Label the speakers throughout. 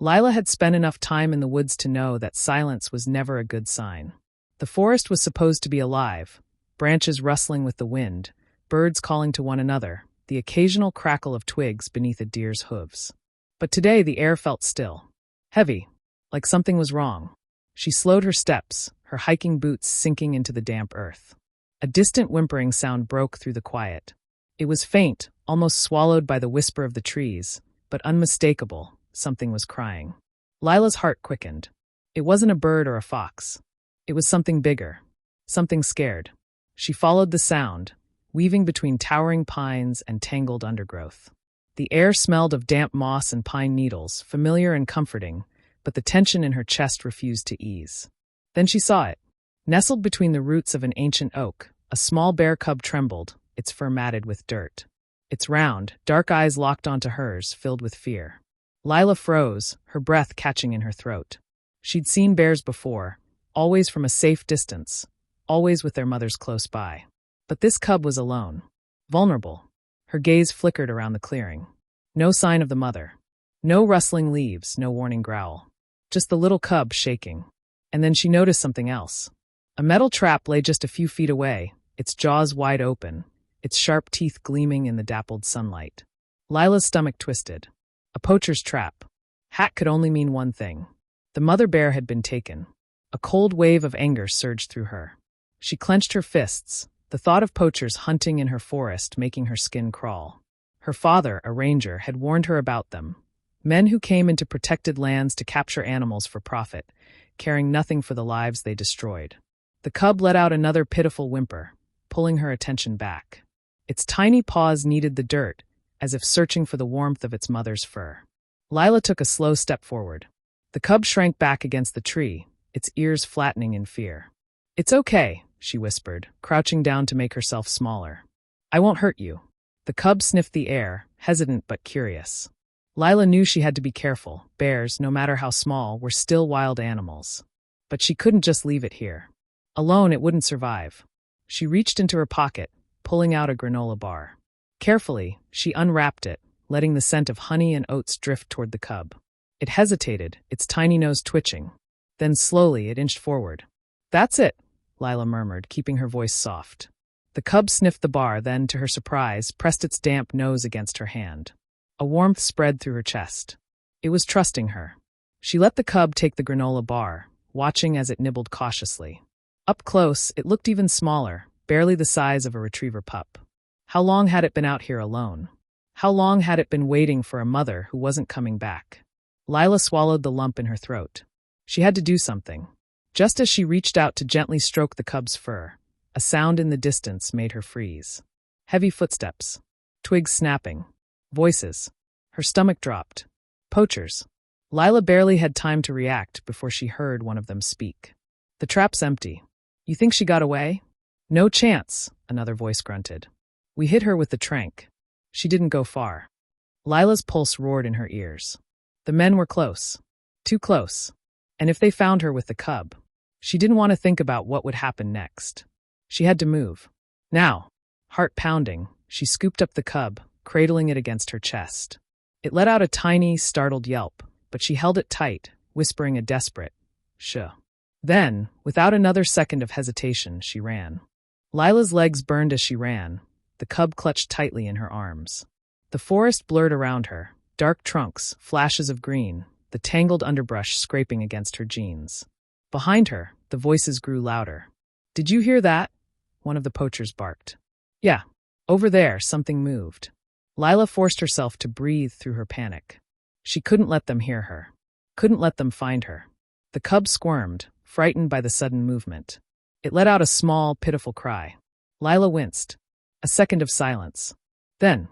Speaker 1: Lila had spent enough time in the woods to know that silence was never a good sign. The forest was supposed to be alive, branches rustling with the wind, birds calling to one another, the occasional crackle of twigs beneath a deer's hooves. But today the air felt still, heavy, like something was wrong. She slowed her steps, her hiking boots sinking into the damp earth. A distant whimpering sound broke through the quiet. It was faint, almost swallowed by the whisper of the trees, but unmistakable. Something was crying. Lila's heart quickened. It wasn't a bird or a fox. It was something bigger, something scared. She followed the sound, weaving between towering pines and tangled undergrowth. The air smelled of damp moss and pine needles, familiar and comforting, but the tension in her chest refused to ease. Then she saw it. Nestled between the roots of an ancient oak, a small bear cub trembled, its fur matted with dirt. Its round, dark eyes locked onto hers, filled with fear. Lila froze, her breath catching in her throat. She'd seen bears before, always from a safe distance, always with their mothers close by. But this cub was alone, vulnerable. Her gaze flickered around the clearing. No sign of the mother. No rustling leaves, no warning growl. Just the little cub shaking. And then she noticed something else. A metal trap lay just a few feet away, its jaws wide open, its sharp teeth gleaming in the dappled sunlight. Lila's stomach twisted. A poacher's trap. Hat could only mean one thing. The mother bear had been taken. A cold wave of anger surged through her. She clenched her fists, the thought of poachers hunting in her forest making her skin crawl. Her father, a ranger, had warned her about them. Men who came into protected lands to capture animals for profit, caring nothing for the lives they destroyed. The cub let out another pitiful whimper, pulling her attention back. Its tiny paws kneaded the dirt, as if searching for the warmth of its mother's fur. Lila took a slow step forward. The cub shrank back against the tree, its ears flattening in fear. "It's okay," she whispered, crouching down to make herself smaller. "I won't hurt you." The cub sniffed the air, hesitant but curious. Lila knew she had to be careful. Bears, no matter how small, were still wild animals. But she couldn't just leave it here. Alone, it wouldn't survive. She reached into her pocket, pulling out a granola bar. Carefully, she unwrapped it, letting the scent of honey and oats drift toward the cub. It hesitated, its tiny nose twitching. Then slowly it inched forward. "That's it," Lila murmured, keeping her voice soft. The cub sniffed the bar, then, to her surprise, pressed its damp nose against her hand. A warmth spread through her chest. It was trusting her. She let the cub take the granola bar, watching as it nibbled cautiously. Up close, it looked even smaller, barely the size of a retriever pup. How long had it been out here alone? How long had it been waiting for a mother who wasn't coming back? Lila swallowed the lump in her throat. She had to do something. Just as she reached out to gently stroke the cub's fur, a sound in the distance made her freeze. Heavy footsteps. Twigs snapping. Voices. Her stomach dropped. Poachers. Lila barely had time to react before she heard one of them speak. "The trap's empty. You think she got away?" "No chance," another voice grunted. "We hit her with the trank. She didn't go far." Lila's pulse roared in her ears. The men were close. Too close. And if they found her with the cub, she didn't want to think about what would happen next. She had to move. Now, heart pounding, she scooped up the cub, cradling it against her chest. It let out a tiny, startled yelp, but she held it tight, whispering a desperate, "Shh." Then, without another second of hesitation, she ran. Lila's legs burned as she ran, the cub clutched tightly in her arms. The forest blurred around her, dark trunks, flashes of green, the tangled underbrush scraping against her jeans. Behind her, the voices grew louder. "Did you hear that?" one of the poachers barked. "Yeah. Over there, something moved." Lila forced herself to breathe through her panic. She couldn't let them hear her. Couldn't let them find her. The cub squirmed, frightened by the sudden movement. It let out a small, pitiful cry. Lila winced. A second of silence. Then,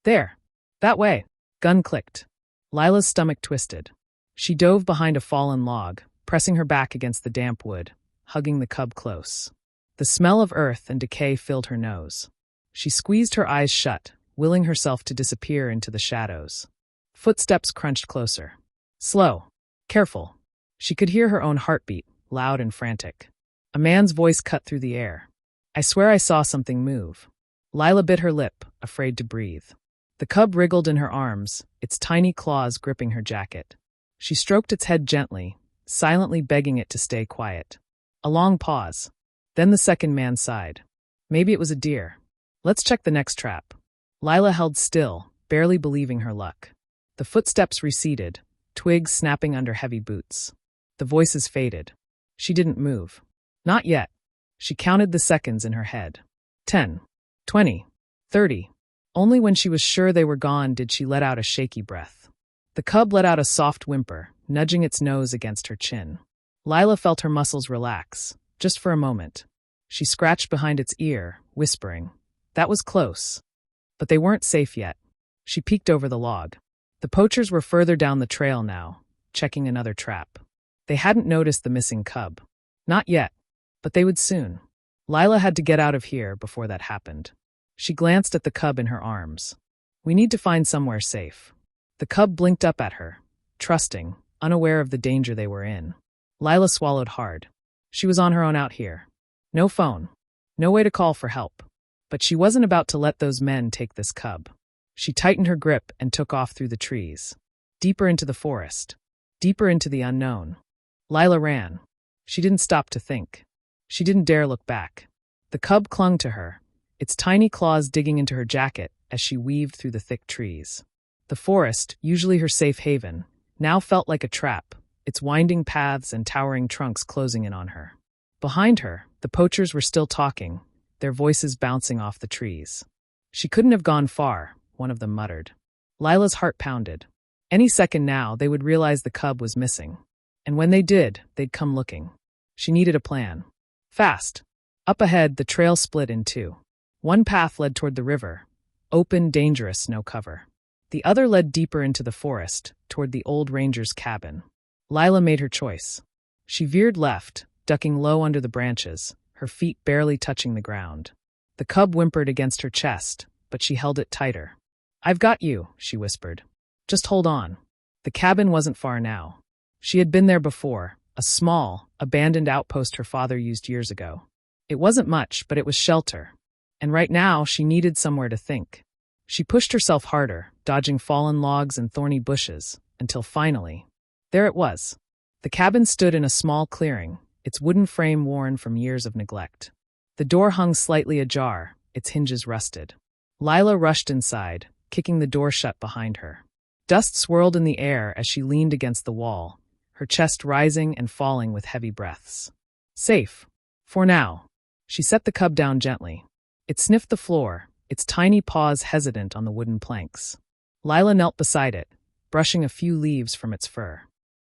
Speaker 1: "There. That way." Gun clicked. Lila's stomach twisted. She dove behind a fallen log, pressing her back against the damp wood, hugging the cub close. The smell of earth and decay filled her nose. She squeezed her eyes shut, willing herself to disappear into the shadows. Footsteps crunched closer. Slow. Careful. She could hear her own heartbeat, loud and frantic. A man's voice cut through the air. "I swear I saw something move." Lila bit her lip, afraid to breathe. The cub wriggled in her arms, its tiny claws gripping her jacket. She stroked its head gently, silently begging it to stay quiet. A long pause. Then the second man sighed. Maybe it was a deer. Let's check the next trap. Lila held still, barely believing her luck. The footsteps receded, twigs snapping under heavy boots. The voices faded. She didn't move. Not yet. She counted the seconds in her head. 10, 20, 30. Only when she was sure they were gone did she let out a shaky breath. The cub let out a soft whimper, nudging its nose against her chin. Lila felt her muscles relax, just for a moment. She scratched behind its ear, whispering, "That was close." But they weren't safe yet. She peeked over the log. The poachers were further down the trail now, checking another trap. They hadn't noticed the missing cub. Not yet, but they would soon. Lila had to get out of here before that happened. She glanced at the cub in her arms. "We need to find somewhere safe." The cub blinked up at her, trusting, unaware of the danger they were in. Lila swallowed hard. She was on her own out here. No phone. No way to call for help. But she wasn't about to let those men take this cub. She tightened her grip and took off through the trees. Deeper into the forest. Deeper into the unknown. Lila ran. She didn't stop to think. She didn't dare look back. The cub clung to her, its tiny claws digging into her jacket as she weaved through the thick trees. The forest, usually her safe haven, now felt like a trap, its winding paths and towering trunks closing in on her. Behind her, the poachers were still talking, their voices bouncing off the trees. She couldn't have gone far, one of them muttered. Lila's heart pounded. Any second now, they would realize the cub was missing. And when they did, they'd come looking. She needed a plan. Fast. Up ahead, the trail split in two. One path led toward the river. Open, dangerous, no cover. The other led deeper into the forest, toward the old ranger's cabin. Lila made her choice. She veered left, ducking low under the branches, her feet barely touching the ground. The cub whimpered against her chest, but she held it tighter. "I've got you," she whispered. "Just hold on." The cabin wasn't far now. She had been there before, a small, abandoned outpost her father used years ago. It wasn't much, but it was shelter. And right now, she needed somewhere to think. She pushed herself harder, dodging fallen logs and thorny bushes, until finally, there it was. The cabin stood in a small clearing, its wooden frame worn from years of neglect. The door hung slightly ajar, its hinges rusted. Lila rushed inside, kicking the door shut behind her. Dust swirled in the air as she leaned against the wall, her chest rising and falling with heavy breaths. Safe. For now. She set the cub down gently. It sniffed the floor, its tiny paws hesitant on the wooden planks. Lila knelt beside it, brushing a few leaves from its fur.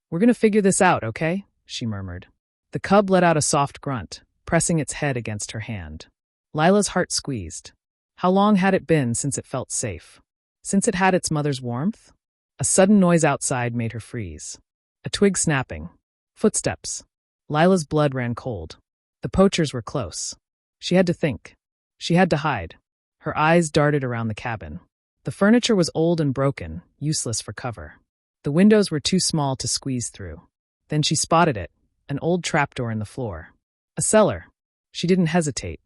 Speaker 1: "We're gonna figure this out, okay?" she murmured. The cub let out a soft grunt, pressing its head against her hand. Lila's heart squeezed. How long had it been since it felt safe? Since it had its mother's warmth? A sudden noise outside made her freeze. A twig snapping. Footsteps. Lila's blood ran cold. The poachers were close. She had to think. She had to hide. Her eyes darted around the cabin. The furniture was old and broken, useless for cover. The windows were too small to squeeze through. Then she spotted it, an old trapdoor in the floor. A cellar. She didn't hesitate.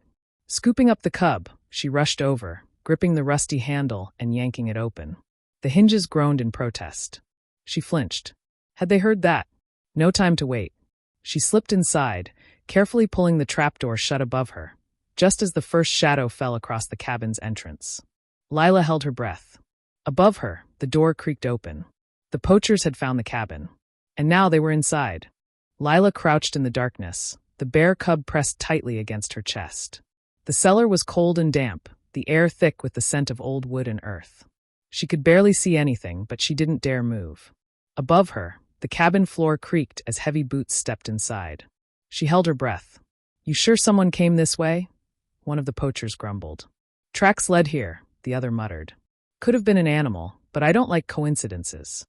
Speaker 1: Scooping up the cub, she rushed over, gripping the rusty handle and yanking it open. The hinges groaned in protest. She flinched. Had they heard that? No time to wait. She slipped inside, carefully pulling the trapdoor shut above her, just as the first shadow fell across the cabin's entrance. Lila held her breath. Above her, the door creaked open. The poachers had found the cabin. And now they were inside. Lila crouched in the darkness, the bear cub pressed tightly against her chest. The cellar was cold and damp, the air thick with the scent of old wood and earth. She could barely see anything, but she didn't dare move. Above her, the cabin floor creaked as heavy boots stepped inside. She held her breath. "You sure someone came this way?" One of the poachers grumbled. "Tracks led here," the other muttered. "Could have been an animal, but I don't like coincidences."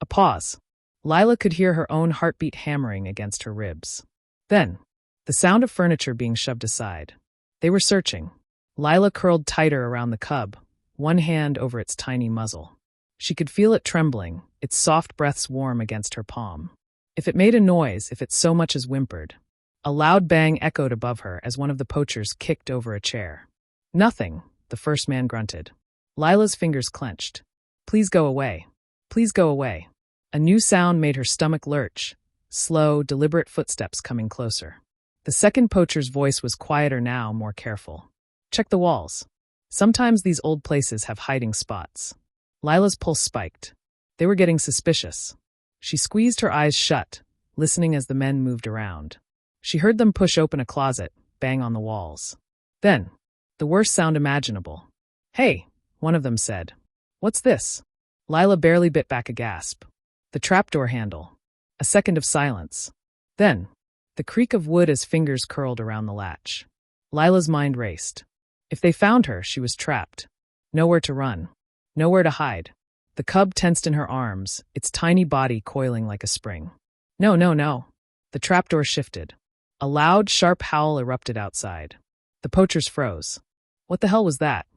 Speaker 1: A pause. Lila could hear her own heartbeat hammering against her ribs. Then, the sound of furniture being shoved aside. They were searching. Lila curled tighter around the cub, one hand over its tiny muzzle. She could feel it trembling, its soft breaths warm against her palm. If it made a noise, if it so much as whimpered. A loud bang echoed above her as one of the poachers kicked over a chair. "Nothing," the first man grunted. Lila's fingers clenched. "Please go away. Please go away." A new sound made her stomach lurch, slow, deliberate footsteps coming closer. The second poacher's voice was quieter now, more careful. Check the walls. Sometimes these old places have hiding spots. Lila's pulse spiked. They were getting suspicious. She squeezed her eyes shut, listening as the men moved around. She heard them push open a closet, bang on the walls. Then, the worst sound imaginable. "Hey," one of them said. "What's this?" Lila barely bit back a gasp. The trapdoor handle. A second of silence. Then, the creak of wood as fingers curled around the latch. Lila's mind raced. If they found her, she was trapped. Nowhere to run. Nowhere to hide. The cub tensed in her arms, its tiny body coiling like a spring. No, no, no. The trapdoor shifted. A loud, sharp howl erupted outside. The poachers froze. What the hell was that?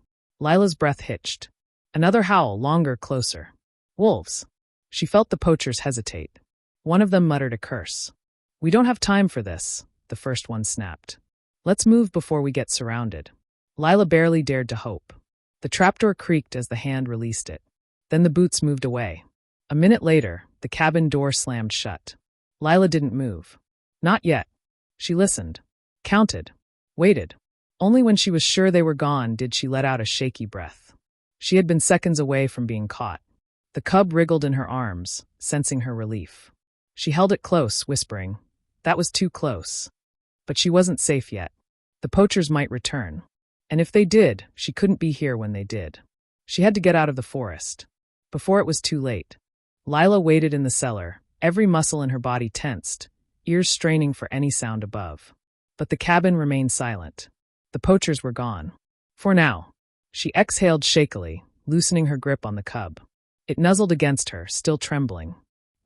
Speaker 1: Lila's breath hitched. Another howl, longer, closer. Wolves. She felt the poachers hesitate. One of them muttered a curse. "We don't have time for this," the first one snapped. "Let's move before we get surrounded." Lila barely dared to hope. The trapdoor creaked as the hand released it. Then the boots moved away. A minute later, the cabin door slammed shut. Lila didn't move. Not yet. She listened. Counted. Waited. Only when she was sure they were gone did she let out a shaky breath. She had been seconds away from being caught. The cub wriggled in her arms, sensing her relief. She held it close, whispering, "That was too close." But she wasn't safe yet. The poachers might return. And if they did, she couldn't be here when they did. She had to get out of the forest. Before it was too late. Lila waited in the cellar, every muscle in her body tensed, ears straining for any sound above. But the cabin remained silent. The poachers were gone. For now. She exhaled shakily, loosening her grip on the cub. It nuzzled against her, still trembling.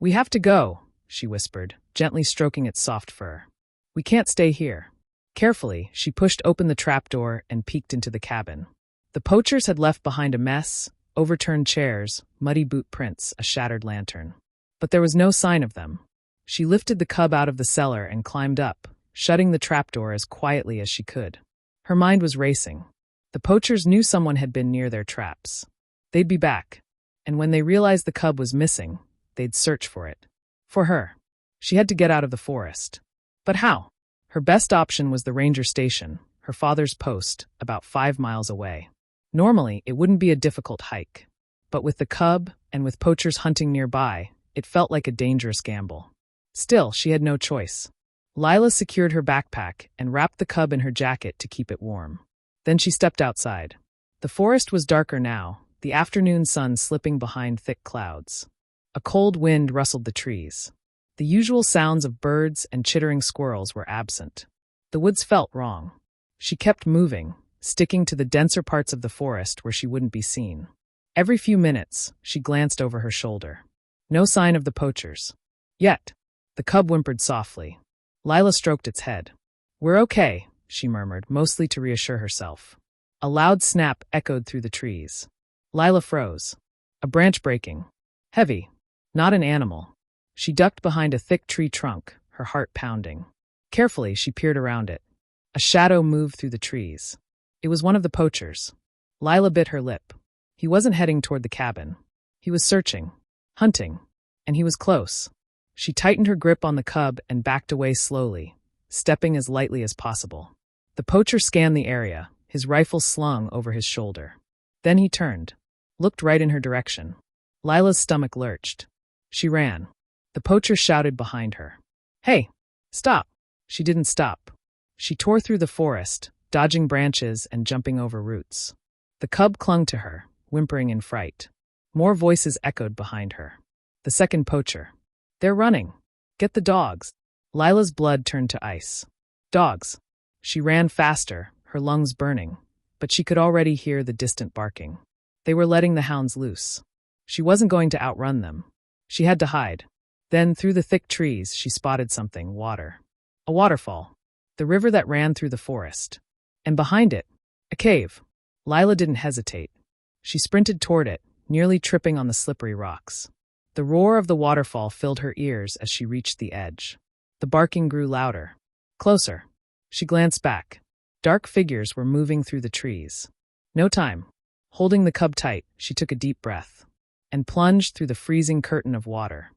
Speaker 1: "We have to go," she whispered, gently stroking its soft fur. "We can't stay here." Carefully, she pushed open the trapdoor and peeked into the cabin. The poachers had left behind a mess, overturned chairs, muddy boot prints, a shattered lantern. But there was no sign of them. She lifted the cub out of the cellar and climbed up, shutting the trapdoor as quietly as she could. Her mind was racing. The poachers knew someone had been near their traps. They'd be back. And when they realized the cub was missing, they'd search for it. For her. She had to get out of the forest. But how? Her best option was the ranger station, her father's post, about 5 miles away. Normally, it wouldn't be a difficult hike. But with the cub, and with poachers hunting nearby, it felt like a dangerous gamble. Still, she had no choice. Lila secured her backpack and wrapped the cub in her jacket to keep it warm. Then she stepped outside. The forest was darker now, the afternoon sun slipping behind thick clouds. A cold wind rustled the trees. The usual sounds of birds and chittering squirrels were absent. The woods felt wrong. She kept moving, sticking to the denser parts of the forest where she wouldn't be seen. Every few minutes, she glanced over her shoulder. No sign of the poachers. Yet. The cub whimpered softly. Lila stroked its head. "We're okay," she murmured, mostly to reassure herself. A loud snap echoed through the trees. Lila froze. A branch breaking. Heavy. Not an animal. She ducked behind a thick tree trunk, her heart pounding. Carefully, she peered around it. A shadow moved through the trees. It was one of the poachers. Lila bit her lip. He wasn't heading toward the cabin. He was searching. Hunting. And he was close. She tightened her grip on the cub and backed away slowly, stepping as lightly as possible. The poacher scanned the area, his rifle slung over his shoulder. Then he turned, looked right in her direction. Lila's stomach lurched. She ran. The poacher shouted behind her. "Hey, stop!" She didn't stop. She tore through the forest, dodging branches and jumping over roots. The cub clung to her, whimpering in fright. More voices echoed behind her. The second poacher. "They're running. Get the dogs." Lila's blood turned to ice. Dogs. She ran faster, her lungs burning, but she could already hear the distant barking. They were letting the hounds loose. She wasn't going to outrun them. She had to hide. Then, through the thick trees, she spotted something, water. A waterfall. The river that ran through the forest. And behind it, a cave. Lila didn't hesitate. She sprinted toward it, nearly tripping on the slippery rocks. The roar of the waterfall filled her ears as she reached the edge. The barking grew louder. Closer. She glanced back. Dark figures were moving through the trees. No time. Holding the cub tight, she took a deep breath and plunged through the freezing curtain of water.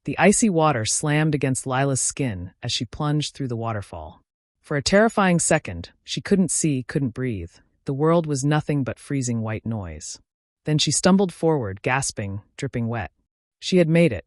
Speaker 1: The icy water slammed against Lila's skin as she plunged through the waterfall. For a terrifying second, she couldn't see, couldn't breathe. The world was nothing but freezing white noise. Then she stumbled forward, gasping, dripping wet. She had made it.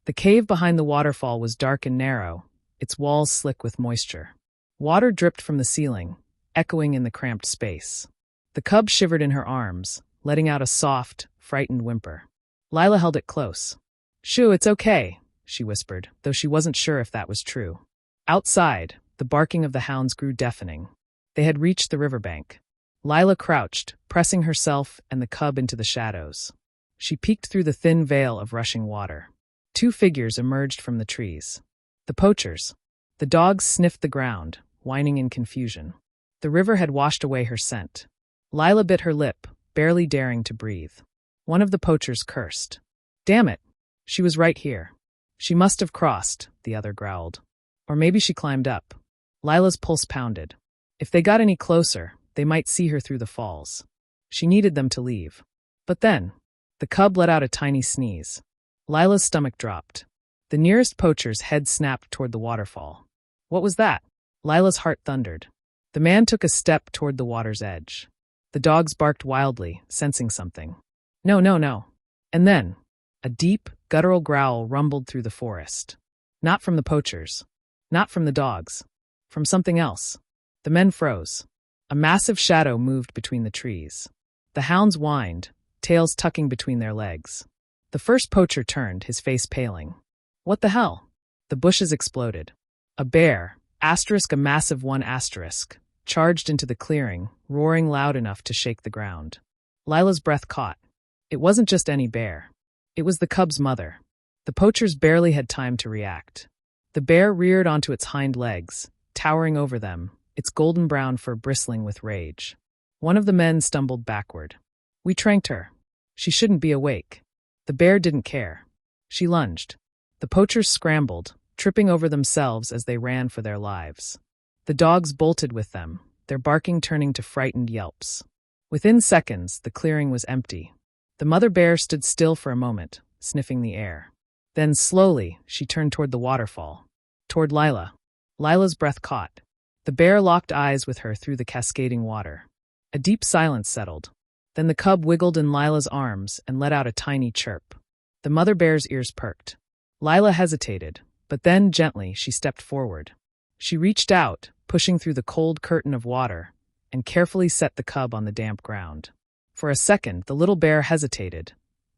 Speaker 1: The cave behind the waterfall was dark and narrow, its walls slick with moisture. Water dripped from the ceiling, echoing in the cramped space. The cub shivered in her arms, letting out a soft, frightened whimper. Lila held it close. "Shoo, it's okay," she whispered, though she wasn't sure if that was true. Outside, the barking of the hounds grew deafening. They had reached the riverbank. Lila crouched, pressing herself and the cub into the shadows. She peeked through the thin veil of rushing water. 2 figures emerged from the trees. The poachers. The dogs sniffed the ground, whining in confusion. The river had washed away her scent. Lila bit her lip, barely daring to breathe. One of the poachers cursed. "Damn it! She was right here. She must have crossed," the other growled. Or maybe she climbed up. Lila's pulse pounded. If they got any closer, they might see her through the falls. She needed them to leave. But then, the cub let out a tiny sneeze. Lila's stomach dropped. The nearest poacher's head snapped toward the waterfall. What was that? Lila's heart thundered. The man took a step toward the water's edge. The dogs barked wildly, sensing something. No, no, no. And then, a deep, guttural growl rumbled through the forest. Not from the poachers. Not from the dogs. From something else. The men froze. A massive shadow moved between the trees. The hounds whined, tails tucking between their legs. The first poacher turned, his face paling. What the hell? The bushes exploded. A bear, a massive one, charged into the clearing, roaring loud enough to shake the ground. Lila's breath caught. It wasn't just any bear. It was the cub's mother. The poachers barely had time to react. The bear reared onto its hind legs, towering over them, its golden brown fur bristling with rage. One of the men stumbled backward. We tranked her. She shouldn't be awake. The bear didn't care. She lunged. The poachers scrambled, tripping over themselves as they ran for their lives. The dogs bolted with them, their barking turning to frightened yelps. Within seconds, the clearing was empty. The mother bear stood still for a moment, sniffing the air. Then, slowly, she turned toward the waterfall. Toward Lila. Lila's breath caught. The bear locked eyes with her through the cascading water. A deep silence settled. Then the cub wiggled in Lila's arms and let out a tiny chirp. The mother bear's ears perked. Lila hesitated, but then, gently, she stepped forward. She reached out, pushing through the cold curtain of water, and carefully set the cub on the damp ground. For a second, the little bear hesitated.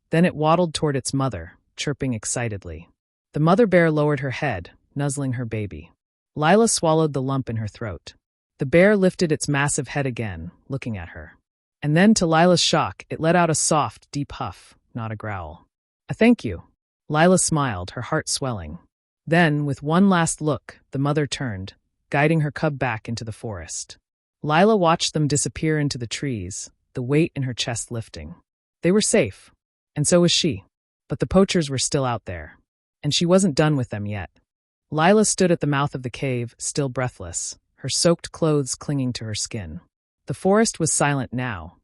Speaker 1: Then it waddled toward its mother, chirping excitedly. The mother bear lowered her head, nuzzling her baby. Lila swallowed the lump in her throat. The bear lifted its massive head again, looking at her. And then, to Lila's shock, it let out a soft, deep huff, not a growl. A thank you. Lila smiled, her heart swelling. Then, with one last look, the mother turned, guiding her cub back into the forest. Lila watched them disappear into the trees, the weight in her chest lifting. They were safe, and so was she. But the poachers were still out there, and she wasn't done with them yet. Lila stood at the mouth of the cave, still breathless, her soaked clothes clinging to her skin. The forest was silent now,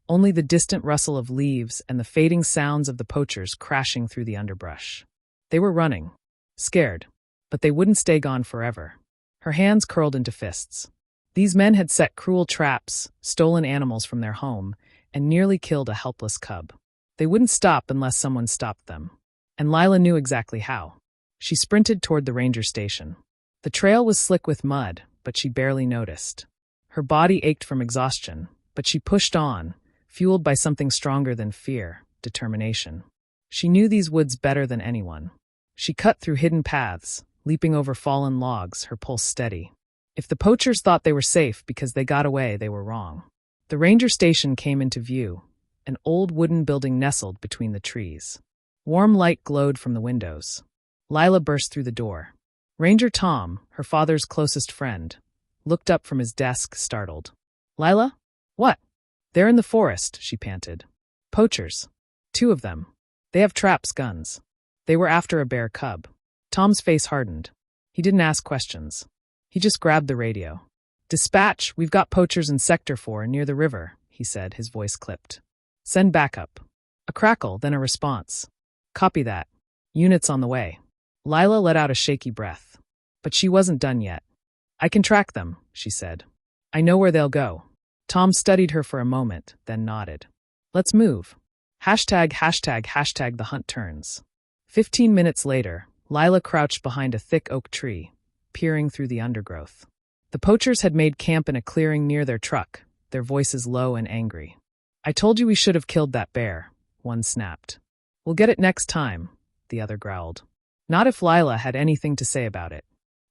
Speaker 1: only the distant rustle of leaves and the fading sounds of the poachers crashing through the underbrush. They were running, scared, but they wouldn't stay gone forever. Her hands curled into fists. These men had set cruel traps, stolen animals from their home, and nearly killed a helpless cub. They wouldn't stop unless someone stopped them. And Lila knew exactly how. She sprinted toward the ranger station. The trail was slick with mud, but she barely noticed. Her body ached from exhaustion, but she pushed on, fueled by something stronger than fear, determination. She knew these woods better than anyone. She cut through hidden paths, leaping over fallen logs, her pulse steady. If the poachers thought they were safe because they got away, they were wrong. The ranger station came into view, an old wooden building nestled between the trees. Warm light glowed from the windows. Lila burst through the door. Ranger Tom, her father's closest friend, looked up from his desk, startled. Lila? What? They're in the forest, she panted. Poachers. 2 of them. They have traps, guns. They were after a bear cub. Tom's face hardened. He didn't ask questions. He just grabbed the radio. Dispatch, we've got poachers in Sector 4 near the river, he said, his voice clipped. Send backup. A crackle, then a response. Copy that. Units on the way. Lila let out a shaky breath. But she wasn't done yet. I can track them, she said. I know where they'll go. Tom studied her for a moment, then nodded. Let's move. #### the hunt turns. 15 minutes later, Lila crouched behind a thick oak tree, peering through the undergrowth. The poachers had made camp in a clearing near their truck, their voices low and angry. I told you we should have killed that bear, one snapped. We'll get it next time, the other growled. Not if Lila had anything to say about it.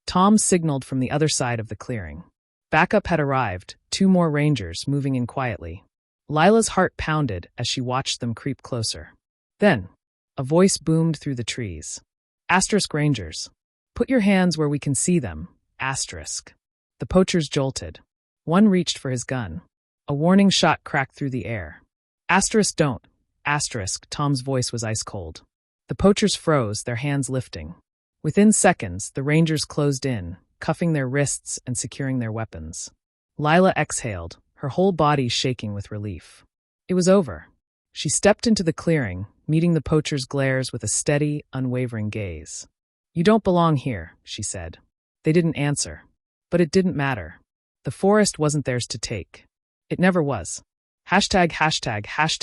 Speaker 1: Tom signaled from the other side of the clearing. Backup had arrived, 2 more rangers moving in quietly. Lila's heart pounded as she watched them creep closer. Then, a voice boomed through the trees. Asterisk Rangers. Put your hands where we can see them. Asterisk. The poachers jolted. One reached for his gun. A warning shot cracked through the air. Asterisk don't. Asterisk, Tom's voice was ice cold. The poachers froze, their hands lifting. Within seconds, the rangers closed in, cuffing their wrists and securing their weapons. Lila exhaled, her whole body shaking with relief. It was over. She stepped into the clearing, meeting the poachers' glares with a steady, unwavering gaze. You don't belong here, she said. They didn't answer. But it didn't matter. The forest wasn't theirs to take. It never was. ####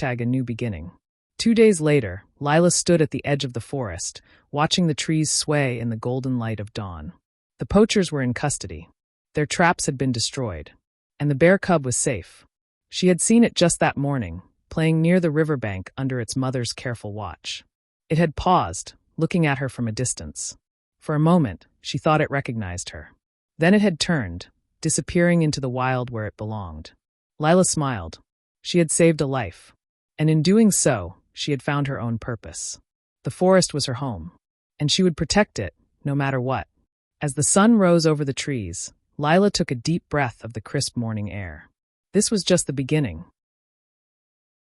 Speaker 1: a new beginning. 2 days later, Lila stood at the edge of the forest, watching the trees sway in the golden light of dawn. The poachers were in custody. Their traps had been destroyed. And the bear cub was safe. She had seen it just that morning, playing near the riverbank under its mother's careful watch. It had paused, looking at her from a distance. For a moment, she thought it recognized her. Then it had turned, disappearing into the wild where it belonged. Lila smiled. She had saved a life. And in doing so, she had found her own purpose. The forest was her home. And she would protect it, no matter what. As the sun rose over the trees, Lila took a deep breath of the crisp morning air. This was just the beginning.